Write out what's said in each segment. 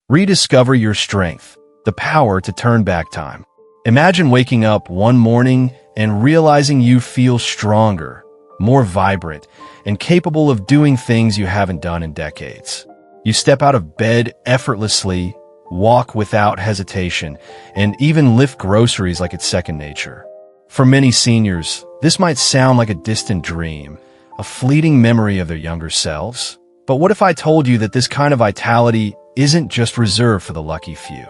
Rediscover your strength, the power to turn back time. Imagine waking up one morning and realizing you feel stronger, more vibrant, and capable of doing things you haven't done in decades. You step out of bed effortlessly, walk without hesitation, and even lift groceries like it's second nature. For many seniors, this might sound like a distant dream, a fleeting memory of their younger selves. But what if I told you that this kind of vitality isn't just reserved for the lucky few?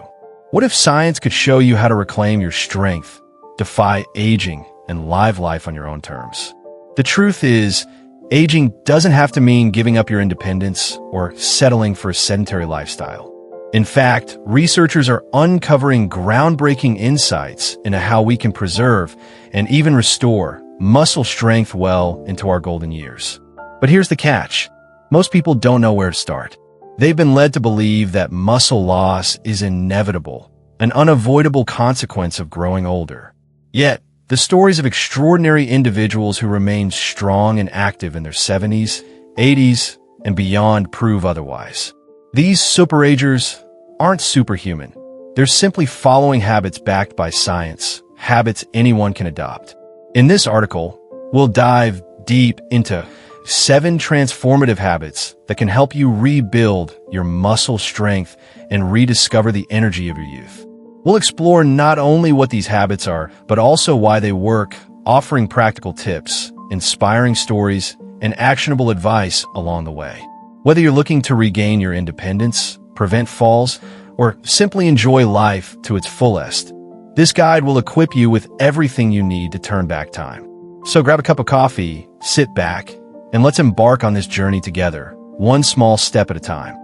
What if science could show you how to reclaim your strength, defy aging, and live life on your own terms? The truth is, aging doesn't have to mean giving up your independence or settling for a sedentary lifestyle. In fact, researchers are uncovering groundbreaking insights into how we can preserve and even restore muscle strength well into our golden years. But here's the catch. Most people don't know where to start. They've been led to believe that muscle loss is inevitable, an unavoidable consequence of growing older. Yet, the stories of extraordinary individuals who remain strong and active in their 70s, 80s, and beyond prove otherwise. These superagers aren't superhuman. They're simply following habits backed by science, habits anyone can adopt. In this article, we'll dive deep into 7 transformative habits that can help you rebuild your muscle strength and rediscover the energy of your youth. We'll explore not only what these habits are, but also why they work, offering practical tips, inspiring stories, and actionable advice along the way. Whether you're looking to regain your independence, prevent falls, or simply enjoy life to its fullest, this guide will equip you with everything you need to turn back time. So grab a cup of coffee, sit back, and let's embark on this journey together, one small step at a time.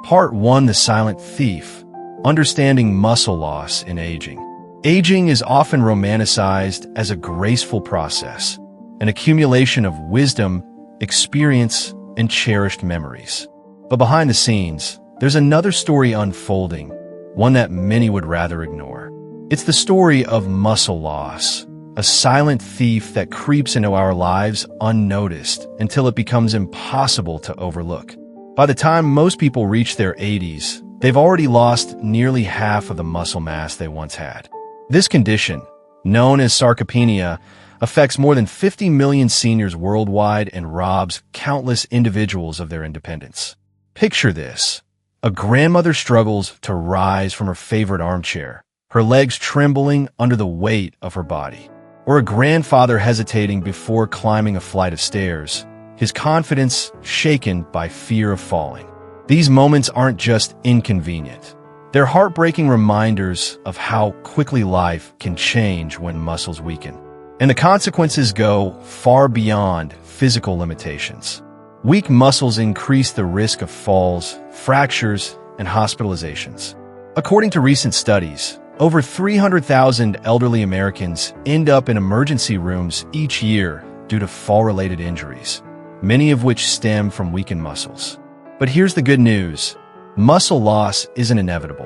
Part 1: The Silent Thief. Understanding muscle loss in aging. Aging is often romanticized as a graceful process, an accumulation of wisdom, experience, and cherished memories. But behind the scenes, there's another story unfolding, one that many would rather ignore. It's the story of muscle loss, a silent thief that creeps into our lives unnoticed until it becomes impossible to overlook. By the time most people reach their 80s, they've already lost nearly half of the muscle mass they once had. This condition, known as sarcopenia, affects more than 50 million seniors worldwide and robs countless individuals of their independence. Picture this. A grandmother struggles to rise from her favorite armchair, her legs trembling under the weight of her body. Or a grandfather hesitating before climbing a flight of stairs, his confidence shaken by fear of falling. These moments aren't just inconvenient. They're heartbreaking reminders of how quickly life can change when muscles weaken. And the consequences go far beyond physical limitations. Weak muscles increase the risk of falls, fractures, and hospitalizations. According to recent studies, over 300,000 elderly Americans end up in emergency rooms each year due to fall-related injuries, many of which stem from weakened muscles. But here's the good news. Muscle loss isn't inevitable.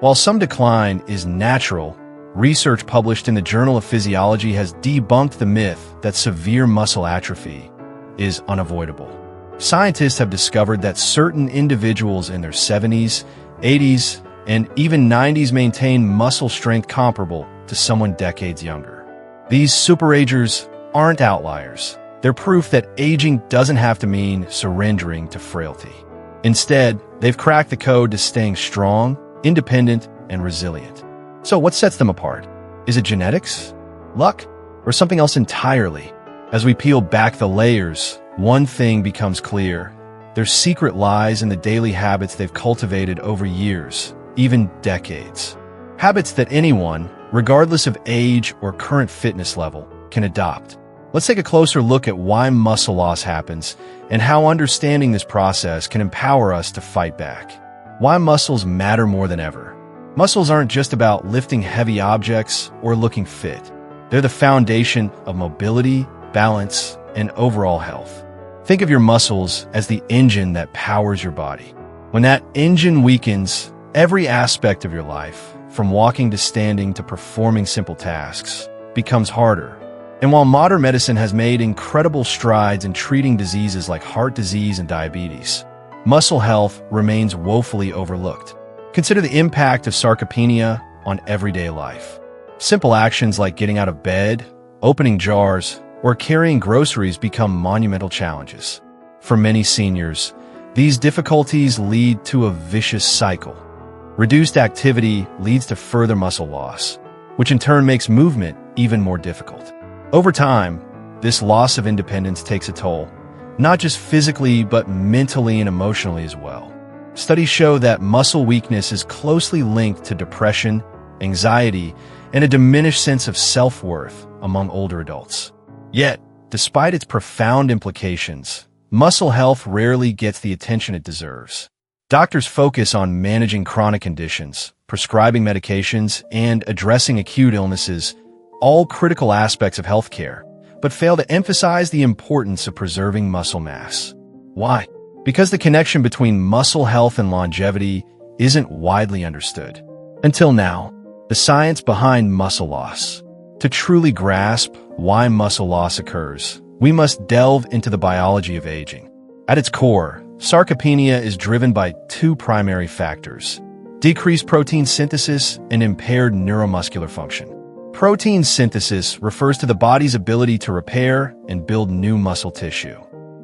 While some decline is natural, research published in the Journal of Physiology has debunked the myth that severe muscle atrophy is unavoidable. Scientists have discovered that certain individuals in their 70s, 80s, and even 90s maintain muscle strength comparable to someone decades younger. These superagers aren't outliers. They're proof that aging doesn't have to mean surrendering to frailty. Instead, they've cracked the code to staying strong, independent, and resilient. So what sets them apart? Is it genetics, luck, or something else entirely? As we peel back the layers, one thing becomes clear. Their secret lies in the daily habits they've cultivated over years, even decades. Habits that anyone, regardless of age or current fitness level, can adopt. Let's take a closer look at why muscle loss happens and how understanding this process can empower us to fight back. Why muscles matter more than ever. Muscles aren't just about lifting heavy objects or looking fit. They're the foundation of mobility, balance, and overall health. Think of your muscles as the engine that powers your body. When that engine weakens, every aspect of your life, from walking to standing to performing simple tasks, becomes harder. And while modern medicine has made incredible strides in treating diseases like heart disease and diabetes, muscle health remains woefully overlooked. Consider the impact of sarcopenia on everyday life. Simple actions like getting out of bed, opening jars, or carrying groceries become monumental challenges. For many seniors, these difficulties lead to a vicious cycle. Reduced activity leads to further muscle loss, which in turn makes movement even more difficult. Over time, this loss of independence takes a toll, not just physically but mentally and emotionally as well. Studies show that muscle weakness is closely linked to depression, anxiety, and a diminished sense of self-worth among older adults. Yet, despite its profound implications, muscle health rarely gets the attention it deserves. Doctors focus on managing chronic conditions, prescribing medications, and addressing acute illnesses, all critical aspects of healthcare, but fail to emphasize the importance of preserving muscle mass. Why? Because the connection between muscle health and longevity isn't widely understood. Until now, the science behind muscle loss. To truly grasp why muscle loss occurs, we must delve into the biology of aging. At its core, sarcopenia is driven by two primary factors: decreased protein synthesis and impaired neuromuscular function. Protein synthesis refers to the body's ability to repair and build new muscle tissue.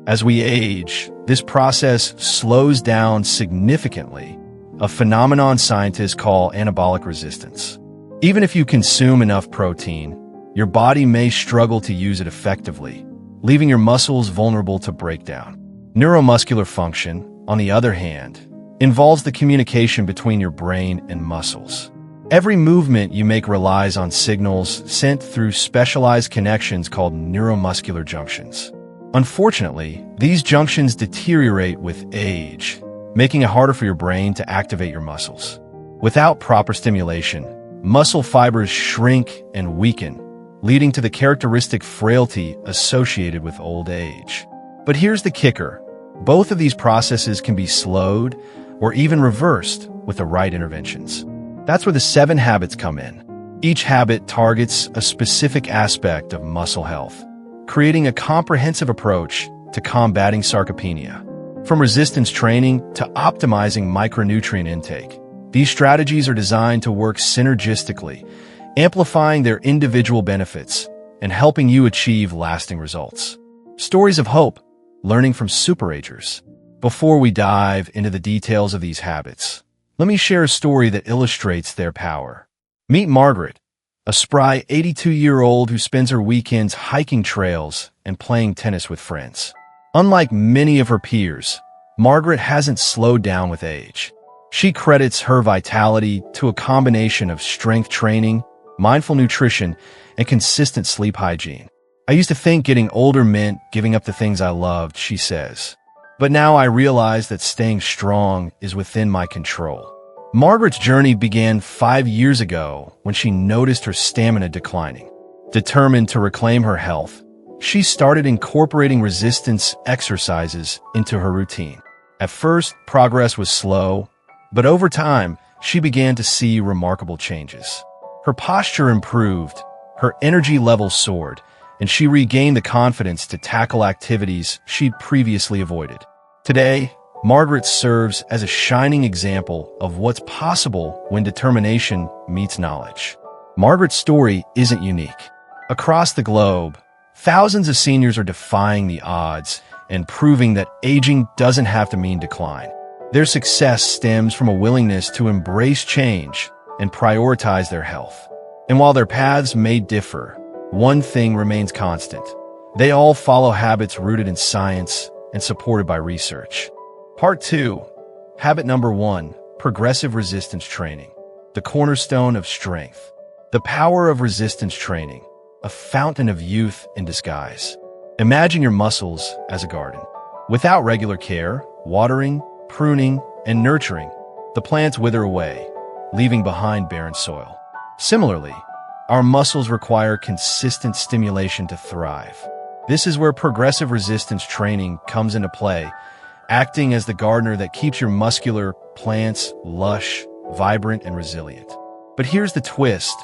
As we age, this process slows down significantly, a phenomenon scientists call anabolic resistance. Even if you consume enough protein, your body may struggle to use it effectively, leaving your muscles vulnerable to breakdown. Neuromuscular function, on the other hand, involves the communication between your brain and muscles. Every movement you make relies on signals sent through specialized connections called neuromuscular junctions. Unfortunately, these junctions deteriorate with age, making it harder for your brain to activate your muscles. Without proper stimulation, muscle fibers shrink and weaken, leading to the characteristic frailty associated with old age. But here's the kicker: both of these processes can be slowed or even reversed with the right interventions. That's where the 7 habits come in. Each habit targets a specific aspect of muscle health, creating a comprehensive approach to combating sarcopenia. From resistance training to optimizing micronutrient intake, these strategies are designed to work synergistically, amplifying their individual benefits and helping you achieve lasting results. Stories of hope, learning from superagers. Before we dive into the details of these habits, let me share a story that illustrates their power. Meet Margaret, a spry 82-year-old who spends her weekends hiking trails and playing tennis with friends. Unlike many of her peers, Margaret hasn't slowed down with age. She credits her vitality to a combination of strength training, mindful nutrition, and consistent sleep hygiene. I used to think getting older meant giving up the things I loved, she says. But now I realize that staying strong is within my control. Margaret's journey began 5 years ago when she noticed her stamina declining. Determined to reclaim her health, she started incorporating resistance exercises into her routine. At first, progress was slow, but over time, she began to see remarkable changes. Her posture improved, her energy levels soared, and she regained the confidence to tackle activities she'd previously avoided. Today, Margaret serves as a shining example of what's possible when determination meets knowledge. Margaret's story isn't unique. Across the globe, thousands of seniors are defying the odds and proving that aging doesn't have to mean decline. Their success stems from a willingness to embrace change and prioritize their health. And while their paths may differ, one thing remains constant. They all follow habits rooted in science and supported by research. Part 2. Habit number 1. Progressive resistance training. The cornerstone of strength. The power of resistance training. A fountain of youth in disguise. Imagine your muscles as a garden. Without regular care, watering, pruning, and nurturing, the plants wither away, leaving behind barren soil. Similarly, our muscles require consistent stimulation to thrive. This is where progressive resistance training comes into play, acting as the gardener that keeps your muscular plants lush, vibrant, and resilient. But here's the twist.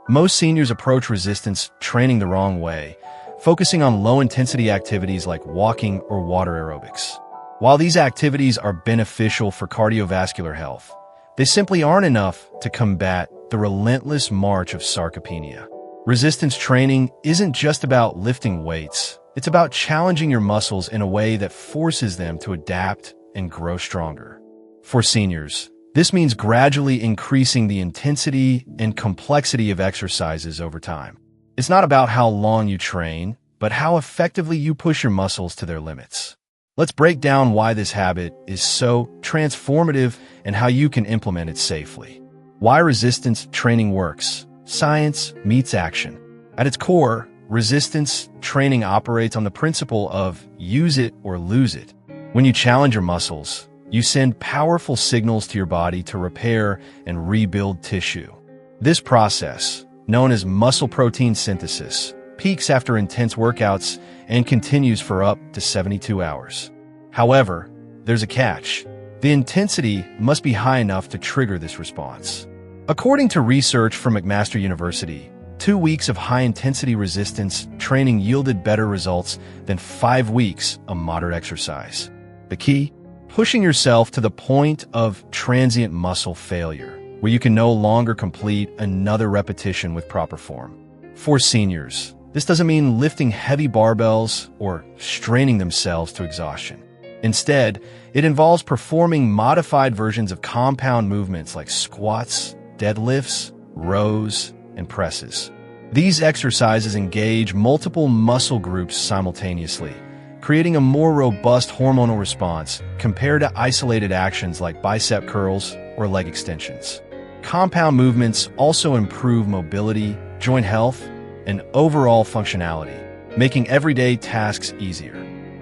Most seniors approach resistance training the wrong way, focusing on low-intensity activities like walking or water aerobics. While these activities are beneficial for cardiovascular health, they simply aren't enough to combat the relentless march of sarcopenia. Resistance training isn't just about lifting weights. It's about challenging your muscles in a way that forces them to adapt and grow stronger. For seniors, this means gradually increasing the intensity and complexity of exercises over time. It's not about how long you train, but how effectively you push your muscles to their limits. Let's break down why this habit is so transformative and how you can implement it safely. Why resistance training works. Science meets action. At its core, resistance training operates on the principle of use it or lose it. When you challenge your muscles, you send powerful signals to your body to repair and rebuild tissue. This process, known as muscle protein synthesis, peaks after intense workouts and continues for up to 72 hours. However, there's a catch. The intensity must be high enough to trigger this response. According to research from McMaster University, 2 weeks of high-intensity resistance training yielded better results than 5 weeks of moderate exercise. The key? Pushing yourself to the point of transient muscle failure, where you can no longer complete another repetition with proper form. For seniors, this doesn't mean lifting heavy barbells or straining themselves to exhaustion. Instead, it involves performing modified versions of compound movements like squats, deadlifts, rows, and presses. These exercises engage multiple muscle groups simultaneously, creating a more robust hormonal response compared to isolated actions like bicep curls or leg extensions. Compound movements also improve mobility, joint health, and overall functionality, making everyday tasks easier.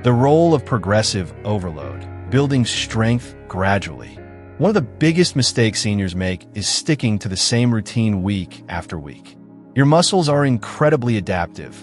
The role of progressive overload, building strength gradually. One of the biggest mistakes seniors make is sticking to the same routine week after week. Your muscles are incredibly adaptive.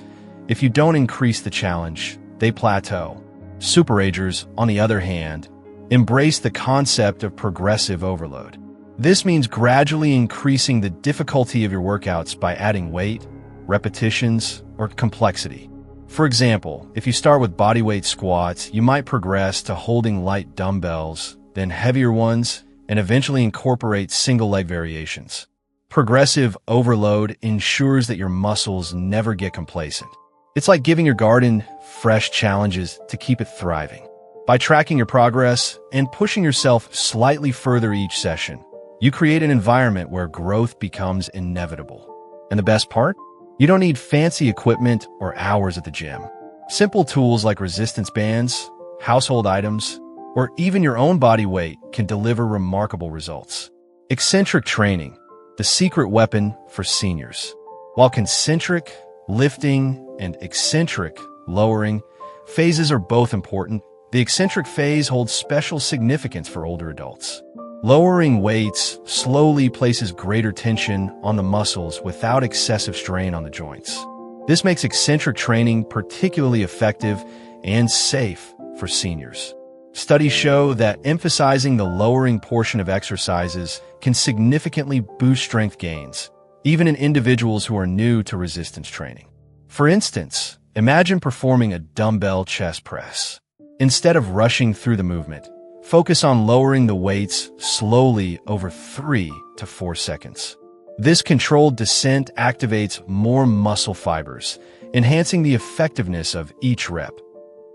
If you don't increase the challenge, they plateau. Superagers, on the other hand, embrace the concept of progressive overload. This means gradually increasing the difficulty of your workouts by adding weight, repetitions, or complexity. For example, if you start with bodyweight squats, you might progress to holding light dumbbells, then heavier ones, and eventually incorporate single leg variations. Progressive overload ensures that your muscles never get complacent. It's like giving your garden fresh challenges to keep it thriving. By tracking your progress and pushing yourself slightly further each session, you create an environment where growth becomes inevitable. And the best part? You don't need fancy equipment or hours at the gym. Simple tools like resistance bands, household items, or even your own body weight can deliver remarkable results. Eccentric training, the secret weapon for seniors. While concentric lifting and eccentric lowering phases are both important, the eccentric phase holds special significance for older adults. Lowering weights slowly places greater tension on the muscles without excessive strain on the joints. This makes eccentric training particularly effective and safe for seniors. Studies show that emphasizing the lowering portion of exercises can significantly boost strength gains, even in individuals who are new to resistance training. For instance, imagine performing a dumbbell chest press. Instead of rushing through the movement, focus on lowering the weights slowly over 3 to 4 seconds. This controlled descent activates more muscle fibers, enhancing the effectiveness of each rep.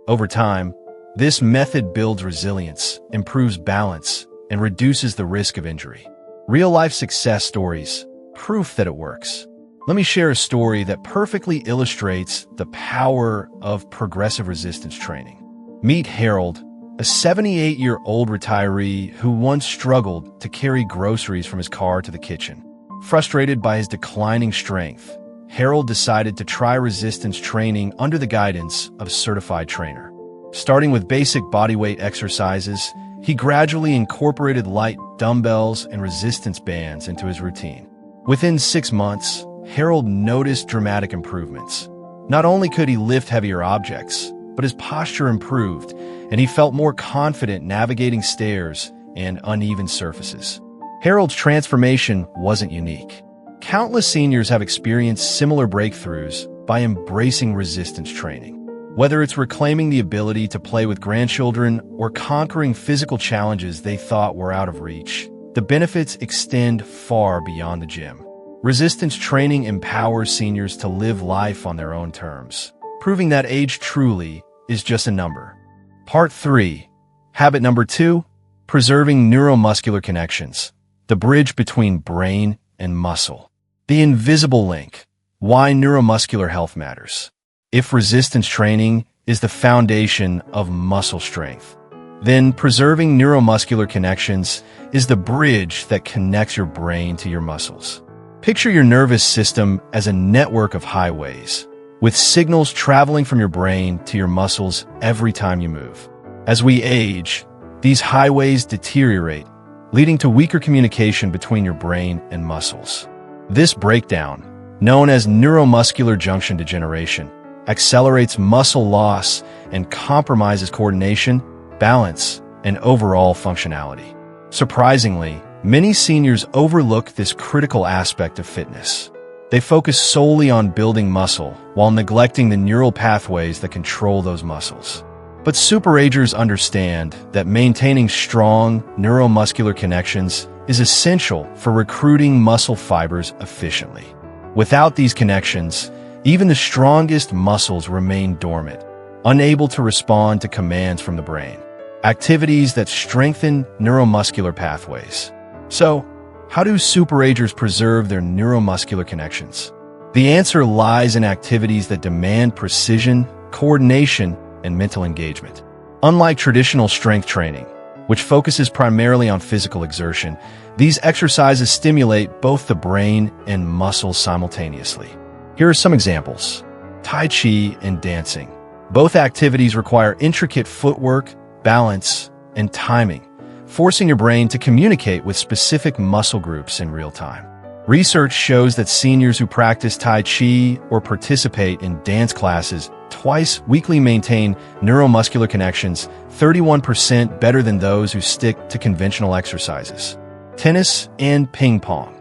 Over time, this method builds resilience, improves balance, and reduces the risk of injury. Real-life success stories, proof that it works. Let me share a story that perfectly illustrates the power of progressive resistance training. Meet Harold, a 78-year-old retiree who once struggled to carry groceries from his car to the kitchen. Frustrated by his declining strength, Harold decided to try resistance training under the guidance of a certified trainer. Starting with basic bodyweight exercises, he gradually incorporated light dumbbells and resistance bands into his routine. Within 6 months, Harold noticed dramatic improvements. Not only could he lift heavier objects, but his posture improved, and he felt more confident navigating stairs and uneven surfaces. Harold's transformation wasn't unique. Countless seniors have experienced similar breakthroughs by embracing resistance training. Whether it's reclaiming the ability to play with grandchildren or conquering physical challenges they thought were out of reach, the benefits extend far beyond the gym. Resistance training empowers seniors to live life on their own terms, proving that age truly is just a number. Part 3. Habit number 2. Preserving neuromuscular connections, the bridge between brain and muscle. The invisible link. Why neuromuscular health matters. If resistance training is the foundation of muscle strength, then preserving neuromuscular connections is the bridge that connects your brain to your muscles. Picture your nervous system as a network of highways, with signals traveling from your brain to your muscles every time you move. As we age, these highways deteriorate, leading to weaker communication between your brain and muscles. This breakdown, known as neuromuscular junction degeneration, accelerates muscle loss and compromises coordination, balance, and overall functionality. Surprisingly, many seniors overlook this critical aspect of fitness. They focus solely on building muscle while neglecting the neural pathways that control those muscles. But superagers understand that maintaining strong neuromuscular connections is essential for recruiting muscle fibers efficiently. Without these connections, even the strongest muscles remain dormant, unable to respond to commands from the brain. Activities that strengthen neuromuscular pathways. So, how do superagers preserve their neuromuscular connections? The answer lies in activities that demand precision, coordination, and mental engagement. Unlike traditional strength training, which focuses primarily on physical exertion, these exercises stimulate both the brain and muscles simultaneously. Here are some examples. Tai Chi and dancing. Both activities require intricate footwork, balance, and timing, forcing your brain to communicate with specific muscle groups in real time. Research shows that seniors who practice Tai Chi or participate in dance classes twice weekly maintain neuromuscular connections 31% better than those who stick to conventional exercises. Tennis and ping pong.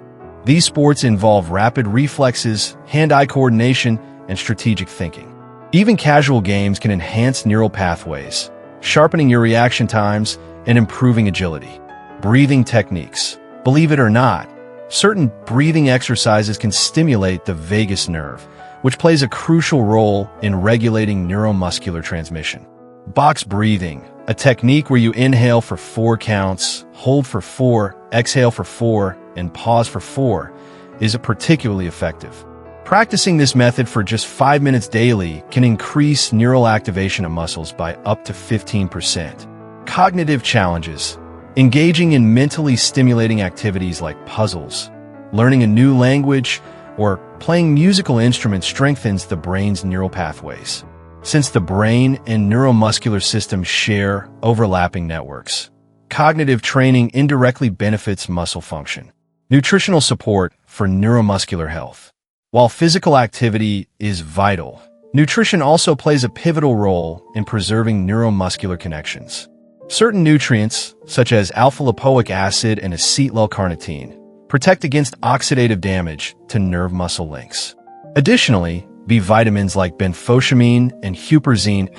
These sports involve rapid reflexes, hand-eye coordination, and strategic thinking. Even casual games can enhance neural pathways, sharpening your reaction times and improving agility. Breathing techniques. Believe it or not, certain breathing exercises can stimulate the vagus nerve, which plays a crucial role in regulating neuromuscular transmission. Box breathing, a technique where you inhale for 4 counts, hold for 4, exhale for 4, and pause for 4, is particularly effective. Practicing this method for just 5 minutes daily can increase neural activation of muscles by up to 15%. Cognitive challenges. Engaging in mentally stimulating activities like puzzles, learning a new language, or playing musical instruments strengthens the brain's neural pathways. Since the brain and neuromuscular systems share overlapping networks, cognitive training indirectly benefits muscle function. Nutritional support for neuromuscular health. While physical activity is vital, nutrition also plays a pivotal role in preserving neuromuscular connections. Certain nutrients, such as alpha-lipoic acid and acetyl-L-carnitine, protect against oxidative damage to nerve muscle links. Additionally, B vitamins like benfotiamine and huperzine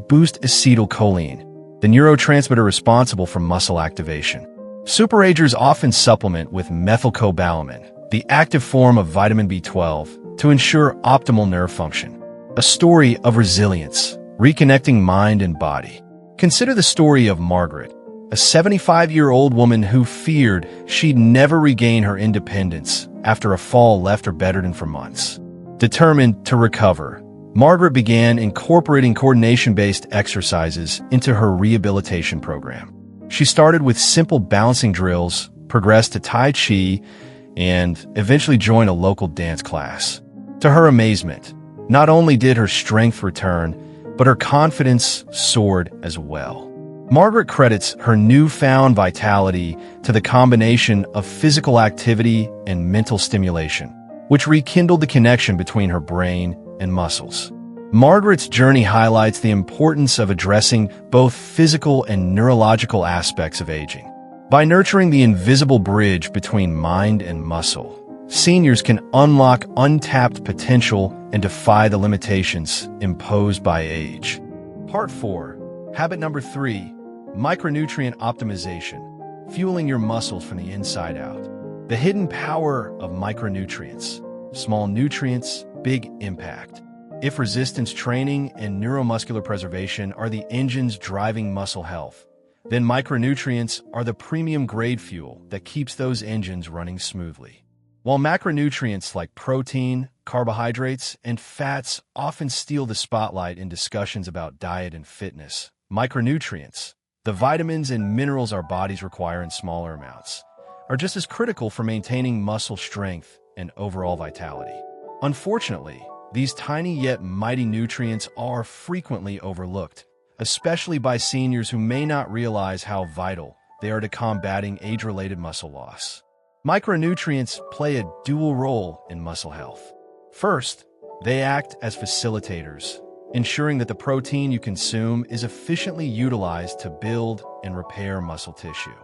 boost acetylcholine, the neurotransmitter responsible for muscle activation. Superagers often supplement with methylcobalamin, the active form of vitamin B12, to ensure optimal nerve function. A story of resilience, reconnecting mind and body. Consider the story of Margaret, a 75-year-old woman who feared she'd never regain her independence after a fall left her bedridden for months. Determined to recover, Margaret began incorporating coordination-based exercises into her rehabilitation program. She started with simple balancing drills, progressed to Tai Chi, and eventually joined a local dance class. To her amazement, not only did her strength return, but her confidence soared as well. Margaret credits her newfound vitality to the combination of physical activity and mental stimulation, which rekindled the connection between her brain and muscles. Margaret's journey highlights the importance of addressing both physical and neurological aspects of aging. By nurturing the invisible bridge between mind and muscle, seniors can unlock untapped potential and defy the limitations imposed by age. Part 4. Habit number 3. Micronutrient optimization. Fueling your muscles from the inside out. The hidden power of micronutrients. Small nutrients, big impact. If resistance training and neuromuscular preservation are the engines driving muscle health, then micronutrients are the premium grade fuel that keeps those engines running smoothly. While macronutrients like protein, carbohydrates, and fats often steal the spotlight in discussions about diet and fitness, micronutrients, the vitamins and minerals our bodies require in smaller amounts, are just as critical for maintaining muscle strength and overall vitality. Unfortunately, these tiny yet mighty nutrients are frequently overlooked, especially by seniors who may not realize how vital they are to combating age-related muscle loss. Micronutrients play a dual role in muscle health. First, they act as facilitators, ensuring that the protein you consume is efficiently utilized to build and repair muscle tissue.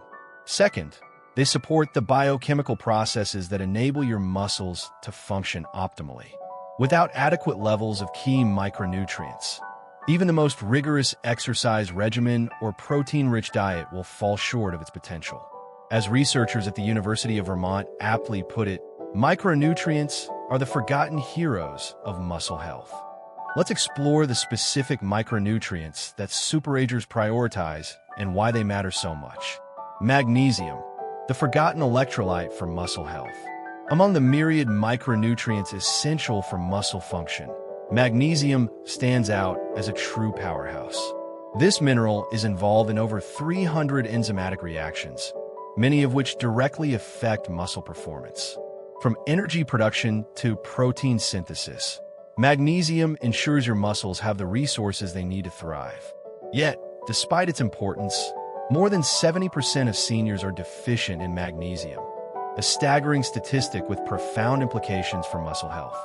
Second, they support the biochemical processes that enable your muscles to function optimally. Without adequate levels of key micronutrients, even the most rigorous exercise regimen or protein-rich diet will fall short of its potential. As researchers at the University of Vermont aptly put it, micronutrients are the forgotten heroes of muscle health. Let's explore the specific micronutrients that superagers prioritize and why they matter so much. Magnesium, the forgotten electrolyte for muscle health. Among the myriad micronutrients essential for muscle function, magnesium stands out as a true powerhouse. This mineral is involved in over 300 enzymatic reactions, many of which directly affect muscle performance. From energy production to protein synthesis, magnesium ensures your muscles have the resources they need to thrive. Yet, despite its importance, more than 70% of seniors are deficient in magnesium, a staggering statistic with profound implications for muscle health.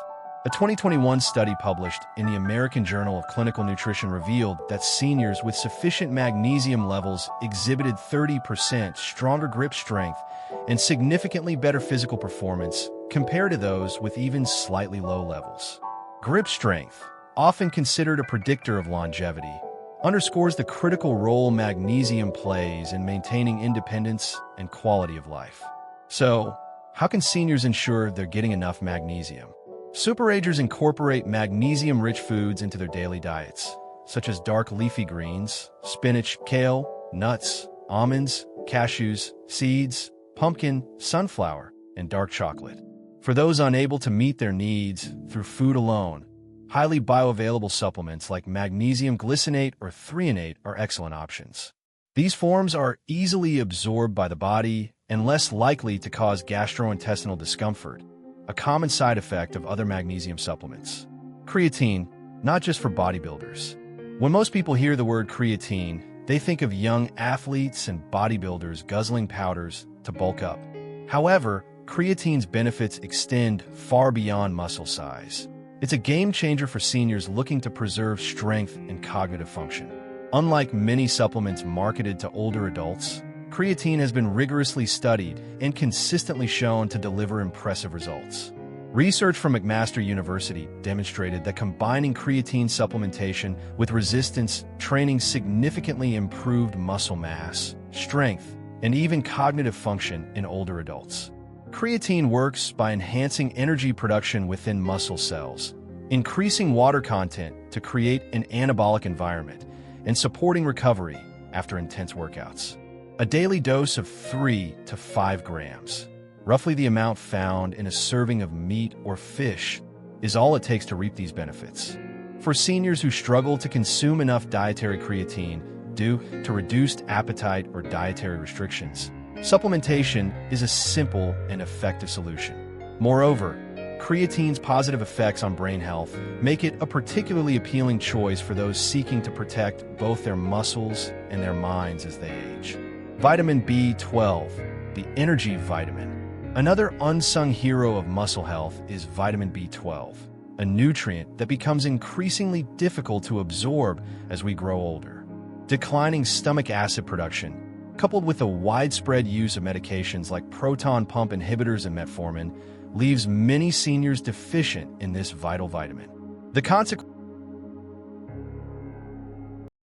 A 2021 study published in the American Journal of Clinical Nutrition revealed that seniors with sufficient magnesium levels exhibited 30% stronger grip strength and significantly better physical performance compared to those with even slightly low levels. Grip strength, often considered a predictor of longevity, underscores the critical role magnesium plays in maintaining independence and quality of life. So, how can seniors ensure they're getting enough magnesium? Superagers incorporate magnesium-rich foods into their daily diets, such as dark leafy greens, spinach, kale, nuts, almonds, cashews, seeds, pumpkin, sunflower, and dark chocolate. For those unable to meet their needs through food alone, highly bioavailable supplements like magnesium glycinate or threonate are excellent options. These forms are easily absorbed by the body and less likely to cause gastrointestinal discomfort, a common side effect of other magnesium supplements. Creatine, not just for bodybuilders. When most people hear the word creatine, they think of young athletes and bodybuilders guzzling powders to bulk up. However, creatine's benefits extend far beyond muscle size. It's a game changer for seniors looking to preserve strength and cognitive function. Unlike many supplements marketed to older adults, creatine has been rigorously studied and consistently shown to deliver impressive results. Research from McMaster University demonstrated that combining creatine supplementation with resistance training significantly improved muscle mass, strength, and even cognitive function in older adults. Creatine works by enhancing energy production within muscle cells, increasing water content to create an anabolic environment, and supporting recovery after intense workouts. A daily dose of 3 to 5 grams, roughly the amount found in a serving of meat or fish, is all it takes to reap these benefits. For seniors who struggle to consume enough dietary creatine due to reduced appetite or dietary restrictions, supplementation is a simple and effective solution. Moreover, creatine's positive effects on brain health make it a particularly appealing choice for those seeking to protect both their muscles and their minds as they age. Vitamin B12, the energy vitamin. Another unsung hero of muscle health is vitamin B12, a nutrient that becomes increasingly difficult to absorb as we grow older. Declining stomach acid production, coupled with the widespread use of medications like proton pump inhibitors and metformin, leaves many seniors deficient in this vital vitamin. The consequence